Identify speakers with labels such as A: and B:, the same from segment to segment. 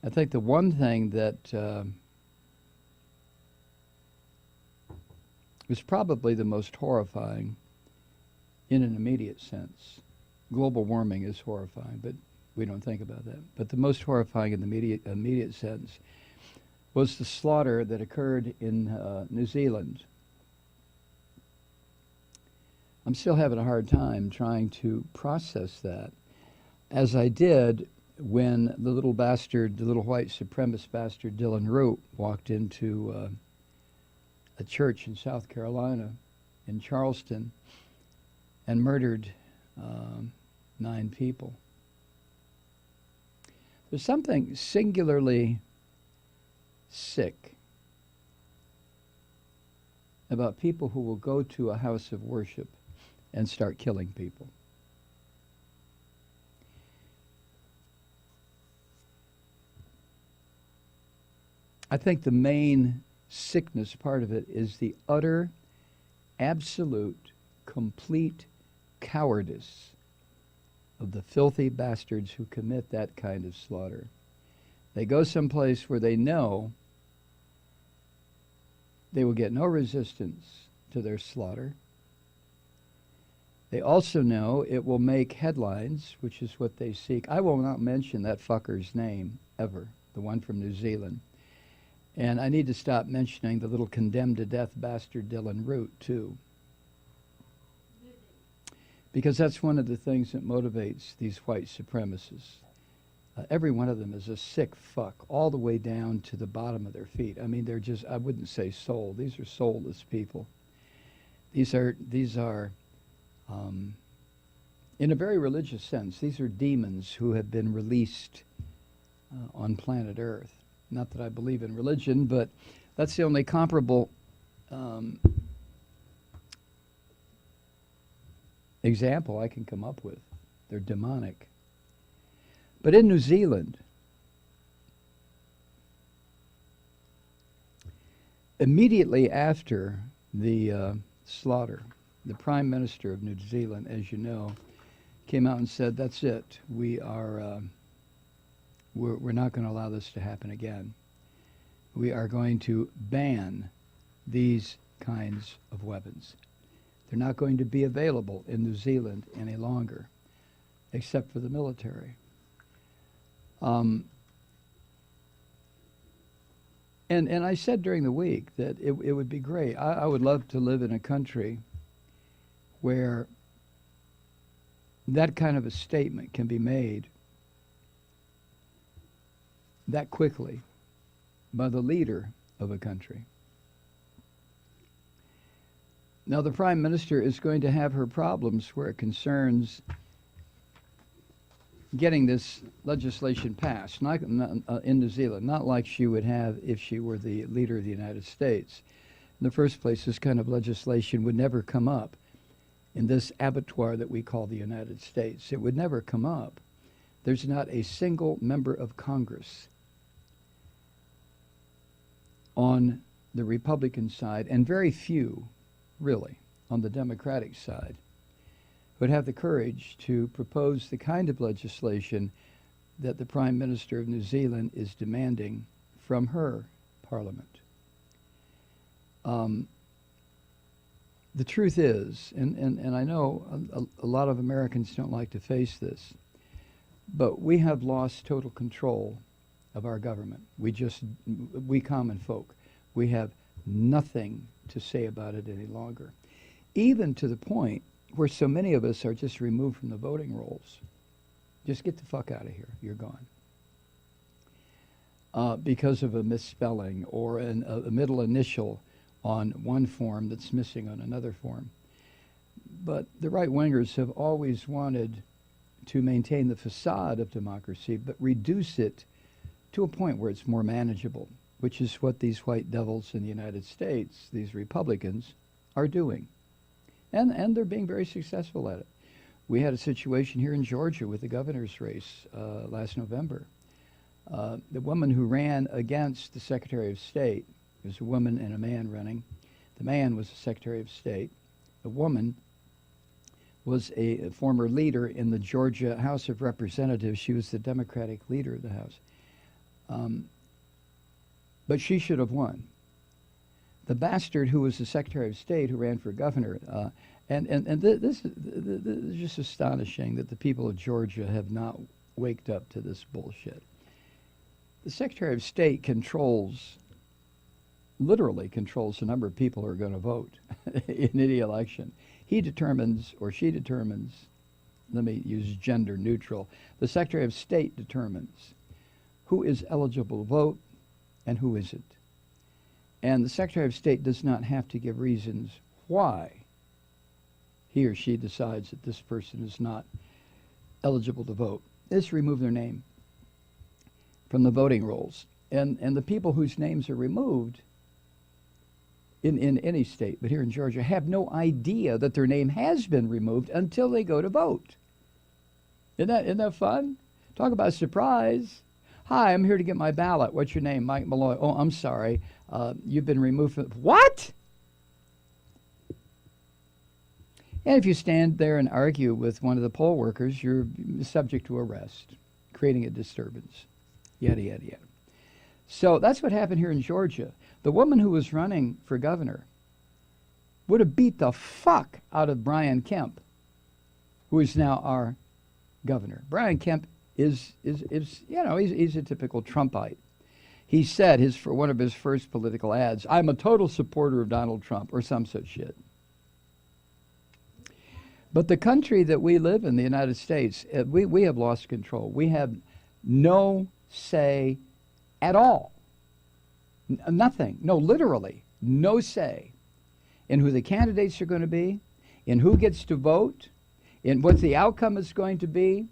A: I think the one thing that was probably the most horrifying in an immediate sense. Global warming is horrifying, but we don't think about that. But the most horrifying in the immediate sense was the slaughter that occurred in New Zealand. I'm still having a hard time trying to process that, as I did when the little bastard, the little white supremacist bastard Dylan Root walked into a church in South Carolina, in Charleston, and murdered 9 people. There's something singularly sick about people who will go to a house of worship and start killing people. I think the main sickness part of it is the utter, absolute, complete cowardice of the filthy bastards who commit that kind of slaughter. They go someplace where they know they will get no resistance to their slaughter. They also know it will make headlines, which is what they seek. I will not mention that fucker's name ever, the one from New Zealand. And I need to stop mentioning the little condemned to death bastard Dylan Root, too. Because that's one of the things that motivates these white supremacists. Every one of them is a sick fuck, all the way down to the bottom of their feet. I mean, they're just, I wouldn't say soul. These are soulless people. These are in a very religious sense, these are demons who have been released on planet Earth. Not that I believe in religion, but that's the only comparable example I can come up with. They're demonic. But in New Zealand, immediately after the slaughter, the Prime Minister of New Zealand, as you know, came out and said, "That's it. We're not going to allow this to happen again. We are going to ban these kinds of weapons. They're not going to be available in New Zealand any longer, except for the military." And I said during the week that it would be great. I would love to live in a country where that kind of a statement can be made that quickly by the leader of a country. Now, the Prime Minister is going to have her problems where it concerns getting this legislation passed, not in New Zealand, not like she would have if she were the leader of the United States. In the first place, this kind of legislation would never come up in this abattoir that we call the United States. It would never come up. There's not a single member of Congress on the Republican side, and very few, really, on the Democratic side, would have the courage to propose the kind of legislation that the Prime Minister of New Zealand is demanding from her parliament. The truth is, and I know a lot of Americans don't like to face this, but we have lost total control of our government. We common folk, we have nothing to say about it any longer. Even to the point where so many of us are just removed from the voting rolls. Just get the fuck out of here. You're gone. Because of a misspelling or a middle initial on one form that's missing on another form. But the right-wingers have always wanted to maintain the facade of democracy, but reduce it to a point where it's more manageable, which is what these white devils in the United States, these Republicans, are doing. And they're being very successful at it. We had a situation here in Georgia with the governor's race last November. The woman who ran against the Secretary of State, there was a woman and a man running. The man was the Secretary of State. The woman was a former leader in the Georgia House of Representatives. She was the Democratic leader of the House. But she should have won. The bastard who was the Secretary of State who ran for governor, this is just astonishing that the people of Georgia have not waked up to this bullshit. The Secretary of State literally controls the number of people who are going to vote in any election. He determines, or she determines, let me use gender neutral, the Secretary of State determines who is eligible to vote and who isn't. And the Secretary of State does not have to give reasons why he or she decides that this person is not eligible to vote. They just remove their name from the voting rolls. And the people whose names are removed in any state, but here in Georgia, have no idea that their name has been removed until they go to vote. Isn't that fun? Talk about surprise. Hi, I'm here to get my ballot. What's your name? Mike Malloy. Oh, I'm sorry. You've been removed from... What? And if you stand there and argue with one of the poll workers, you're subject to arrest, creating a disturbance. Yada, yada, yada. So that's what happened here in Georgia. The woman who was running for governor would have beat the fuck out of Brian Kemp, who is now our governor. Brian Kemp is you know, he's a typical Trumpite. He said for one of his first political ads, "I'm a total supporter of Donald Trump," or some such shit. But the country that we live in, the United States, we have lost control. We have no say at all. Nothing. No, literally, no say in who the candidates are going to be, in who gets to vote, in what the outcome is going to be,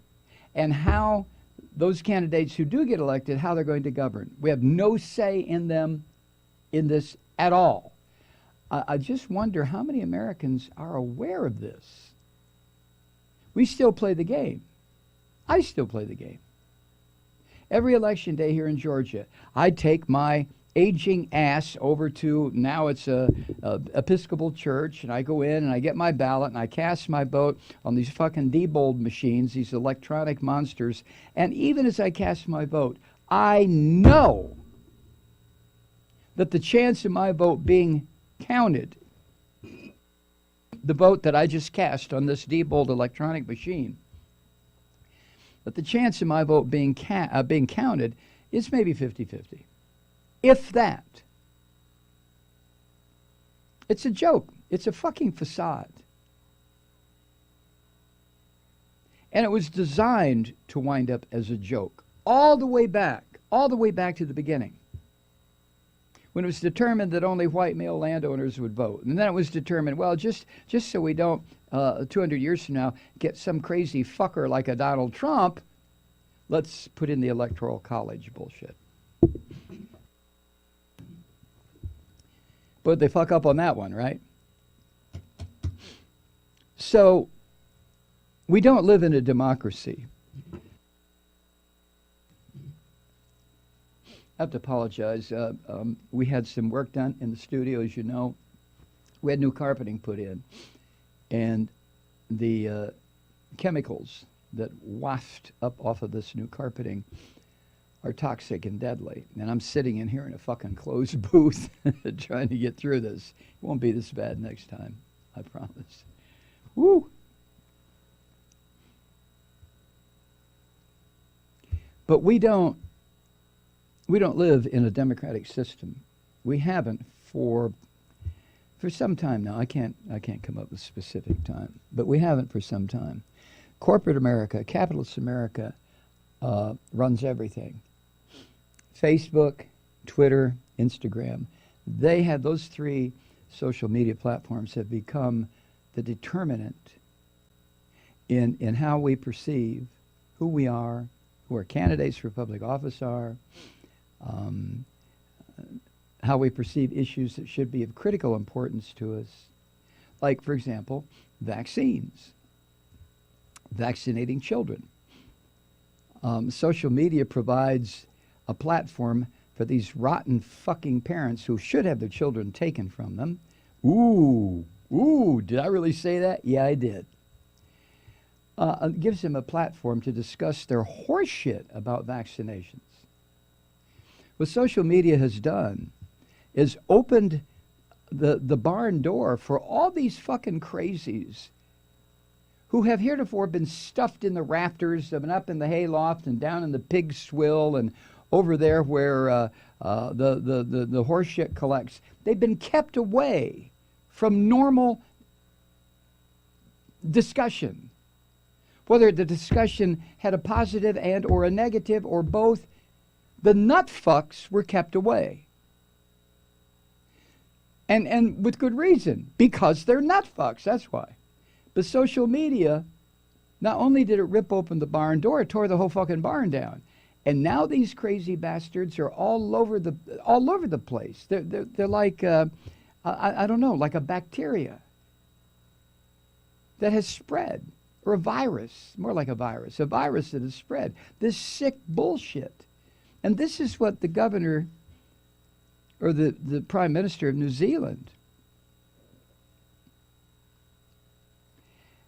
A: and how those candidates who do get elected, how they're going to govern. We have no say in them in this at all. I just wonder how many Americans are aware of this. We still play the game. I still play the game. Every election day here in Georgia, I take my aging ass over to, now it's a Episcopal church, and I go in and I get my ballot and I cast my vote on these fucking Diebold machines, these electronic monsters. And even as I cast my vote, I know that the chance of my vote being counted, the vote that I just cast on this Diebold electronic machine, but the chance of my vote being counted is maybe 50-50. If that. It's a joke. It's a fucking facade. And it was designed to wind up as a joke. All the way back to the beginning, when it was determined that only white male landowners would vote. And then it was determined, well, just so we don't, 200 years from now, get some crazy fucker like a Donald Trump, let's put in the Electoral College bullshit. But they fuck up on that one, right? So we don't live in a democracy. I have to apologize. We had some work done in the studio, as you know. We had new carpeting put in. And the chemicals that waft up off of this new carpeting are toxic and deadly. And I'm sitting in here in a fucking closed booth trying to get through this. It won't be this bad next time, I promise. Woo! But we don't live in a democratic system. We haven't for some time now. I can't come up with a specific time, but we haven't for some time. Corporate America, capitalist America, runs everything. Facebook, Twitter, Instagram, those three social media platforms have become the determinant in how we perceive who we are, who our candidates for public office are, how we perceive issues that should be of critical importance to us. Like, for example, vaccines, vaccinating children. Social media provides a platform for these rotten fucking parents who should have their children taken from them. Ooh, did I really say that? Yeah, I did. It gives them a platform to discuss their horseshit about vaccinations. What social media has done is opened the barn door for all these fucking crazies who have heretofore been stuffed in the rafters, have been up in the hayloft and down in the pig swill and over there where the horse shit collects. They've been kept away from normal discussion. Whether the discussion had a positive and or a negative or both, the nut fucks were kept away. And with good reason, because they're nut fucks, that's why. But social media, not only did it rip open the barn door, it tore the whole fucking barn down. And now these crazy bastards are all over the place. They're like, I don't know, like a bacteria that has spread. Or a virus, more like a virus that has spread. This sick bullshit. And this is what the governor or the Prime Minister of New Zealand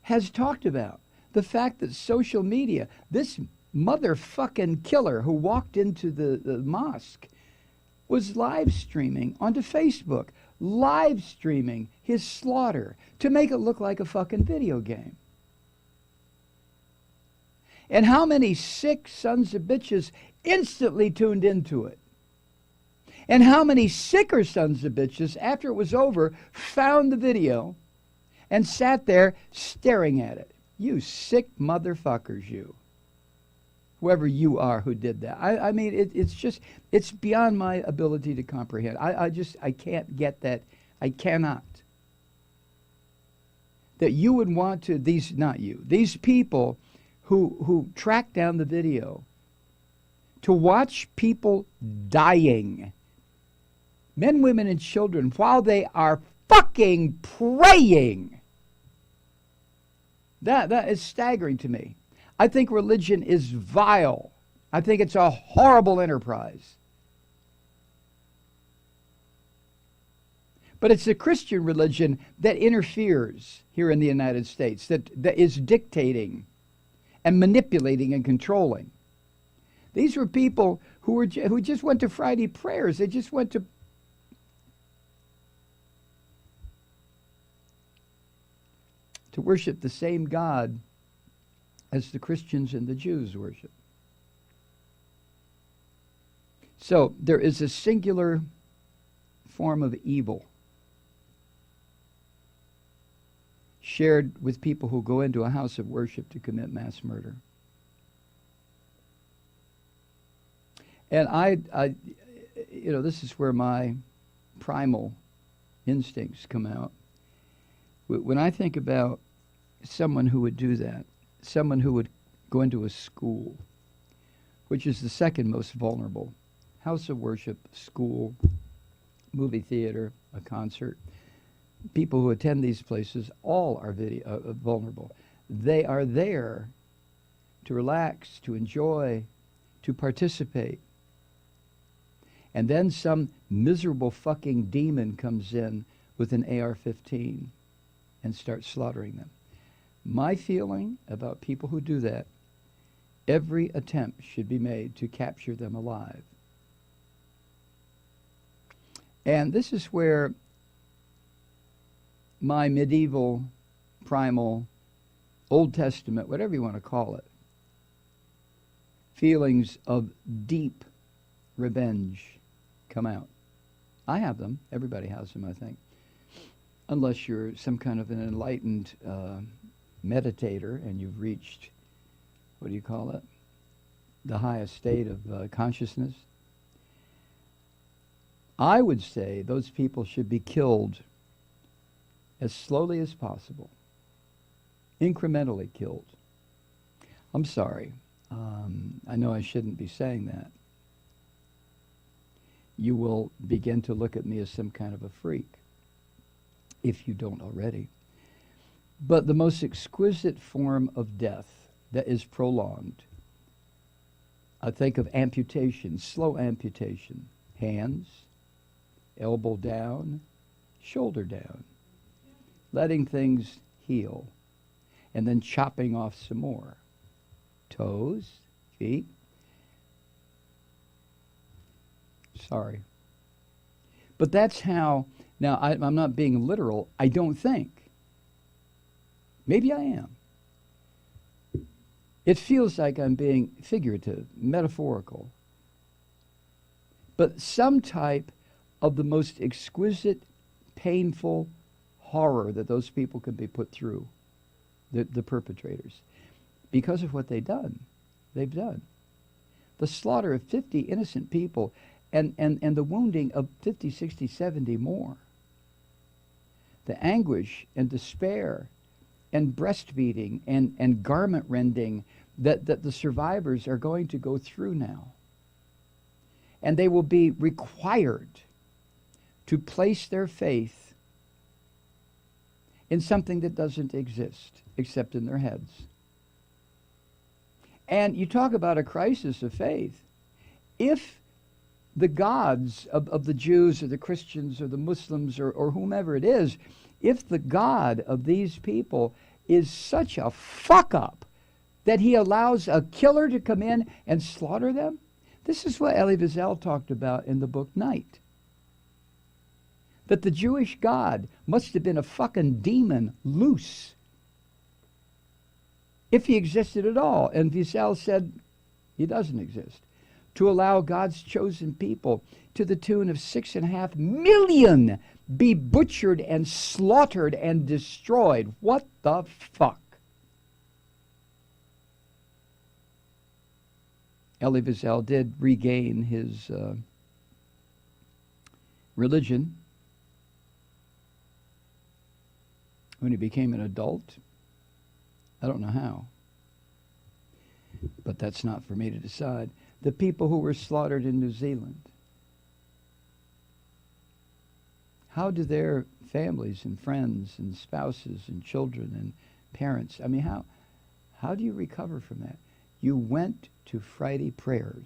A: has talked about. The fact that social media, this motherfucking killer who walked into the mosque was live streaming onto Facebook, live streaming his slaughter to make it look like a fucking video game. And how many sick sons of bitches instantly tuned into it? And how many sicker sons of bitches, after it was over, found the video and sat there staring at it? You sick motherfuckers, you. Whoever you are who did that. I mean, it's beyond my ability to comprehend. I can't get that. I cannot. That you would want to, these people who track down the video to watch people dying, men, women, and children, while they are fucking praying. That is staggering to me. I think religion is vile. I think it's a horrible enterprise. But it's the Christian religion that interferes here in the United States, that is dictating and manipulating and controlling. These were people who just went to Friday prayers. They just went to worship the same God as the Christians and the Jews worship. So there is a singular form of evil shared with people who go into a house of worship to commit mass murder. And I this is where my primal instincts come out. When I think about someone who would do that, someone who would go into a school, which is the second most vulnerable, house of worship, school, movie theater, a concert, people who attend these places, all are vulnerable. They are there to relax, to enjoy, to participate. And then some miserable fucking demon comes in with an AR-15 and starts slaughtering them. My feeling about people who do that, every attempt should be made to capture them alive. And this is where my medieval, primal, Old Testament, whatever you want to call it, feelings of deep revenge come out. I have them. Everybody has them, I think. Unless you're some kind of an enlightened meditator and you've reached, what do you call it? The highest state of consciousness. I would say those people should be killed as slowly as possible, incrementally killed. I'm sorry. I know I shouldn't be saying that. You will begin to look at me as some kind of a freak, if you don't already. But the most exquisite form of death that is prolonged, I think of amputation, slow amputation, hands, elbow down, shoulder down, letting things heal, and then chopping off some more. Toes, feet. Sorry. But that's how, now I'm not being literal, I don't think. Maybe I am. It feels like I'm being figurative, metaphorical. But some type of the most exquisite, painful horror that those people can be put through, the perpetrators, because of what they've done. The slaughter of 50 innocent people and the wounding of 50, 60, 70 more. The anguish and despair and breastfeeding and garment rending that the survivors are going to go through now. And they will be required to place their faith in something that doesn't exist except in their heads. And you talk about a crisis of faith. If the gods of the Jews or the Christians or the Muslims or whomever it is, if the God of these people is such a fuck-up that he allows a killer to come in and slaughter them, this is what Elie Wiesel talked about in the book Night. That the Jewish God must have been a fucking demon loose, if he existed at all. And Wiesel said he doesn't exist. To allow God's chosen people to the tune of 6.5 million be butchered and slaughtered and destroyed. What the fuck? Elie Wiesel did regain his religion when he became an adult. I don't know how, but that's not for me to decide. The people who were slaughtered in New Zealand, how do their families and friends and spouses and children and parents, I mean, how do you recover from that? You went to Friday prayers,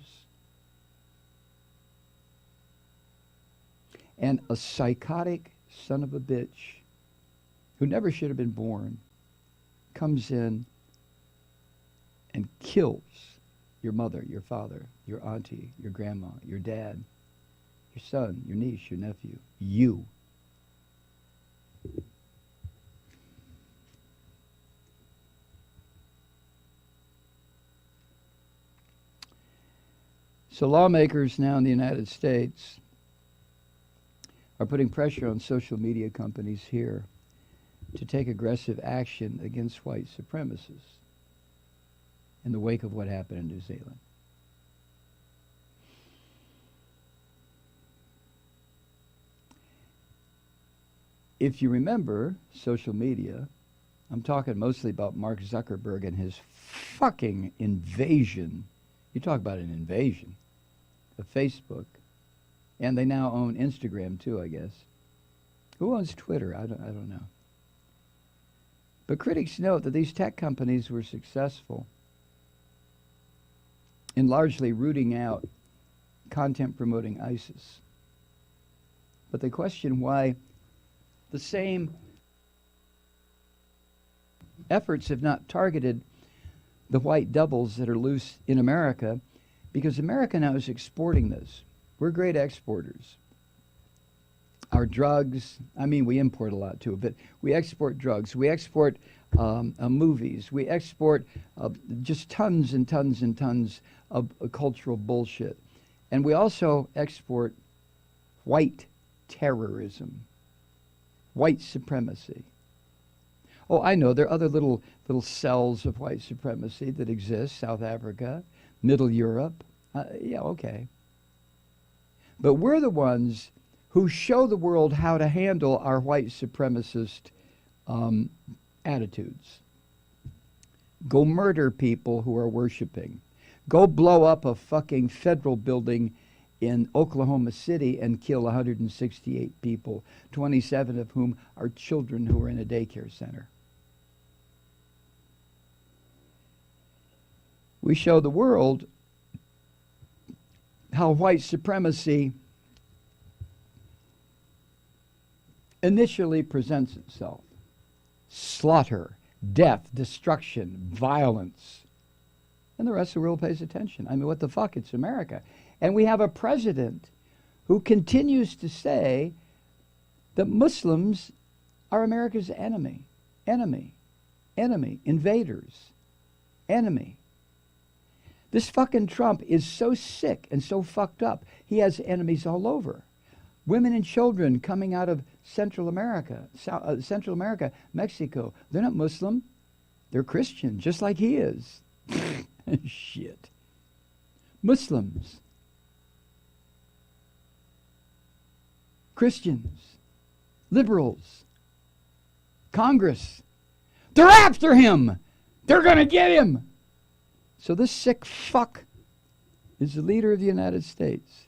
A: and a psychotic son of a bitch who never should have been born comes in and kills your mother, your father, your auntie, your grandma, your dad, your son, your niece, your nephew, you. So lawmakers now in the United States are putting pressure on social media companies here to take aggressive action against white supremacists in the wake of what happened in New Zealand. If you remember social media, I'm talking mostly about Mark Zuckerberg and his fucking invasion. You talk about an invasion of Facebook. And they now own Instagram too, I guess. Who owns Twitter? I don't know. But critics note that these tech companies were successful in largely rooting out content promoting ISIS. But they question why the same efforts have not targeted the white devils that are loose in America, because America now is exporting this. We're great exporters. Our drugs, I mean, we import a lot too, but we export drugs. We export movies. We export just tons and tons and tons of cultural bullshit. And we also export white terrorism, white supremacy. Oh, I know, there are other little cells of white supremacy that exist, South Africa, Middle Europe. Yeah, okay. But we're the ones who show the world how to handle our white supremacist attitudes. Go murder people who are worshiping. Go blow up a fucking federal building in Oklahoma City and kill 168 people, 27 of whom are children who are in a daycare center. We show the world how white supremacy initially presents itself. Slaughter, death, destruction, violence. And the rest of the world pays attention. I mean, what the fuck? It's America. And we have a president who continues to say that Muslims are America's enemy, invaders, enemy. This fucking Trump is so sick and so fucked up, he has enemies all over. Women and children coming out of Central America, Mexico, they're not Muslim, they're Christian, just like he is. Shit. Muslims, Christians, liberals, Congress, they're after him. They're going to get him. So this sick fuck is the leader of the United States.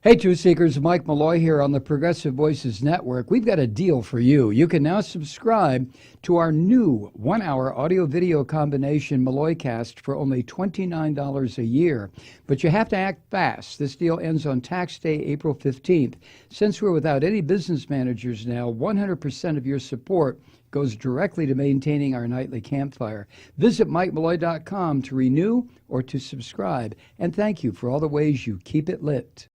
A: Hey, Truth Seekers, Mike Malloy here on the Progressive Voices Network. We've got a deal for you. You can now subscribe to our new 1-hour audio-video combination Malloycast for only $29 a year. But you have to act fast. This deal ends on tax day, April 15th. Since we're without any business managers now, 100% of your support goes directly to maintaining our nightly campfire. Visit MikeMalloy.com to renew or to subscribe. And thank you for all the ways you keep it lit.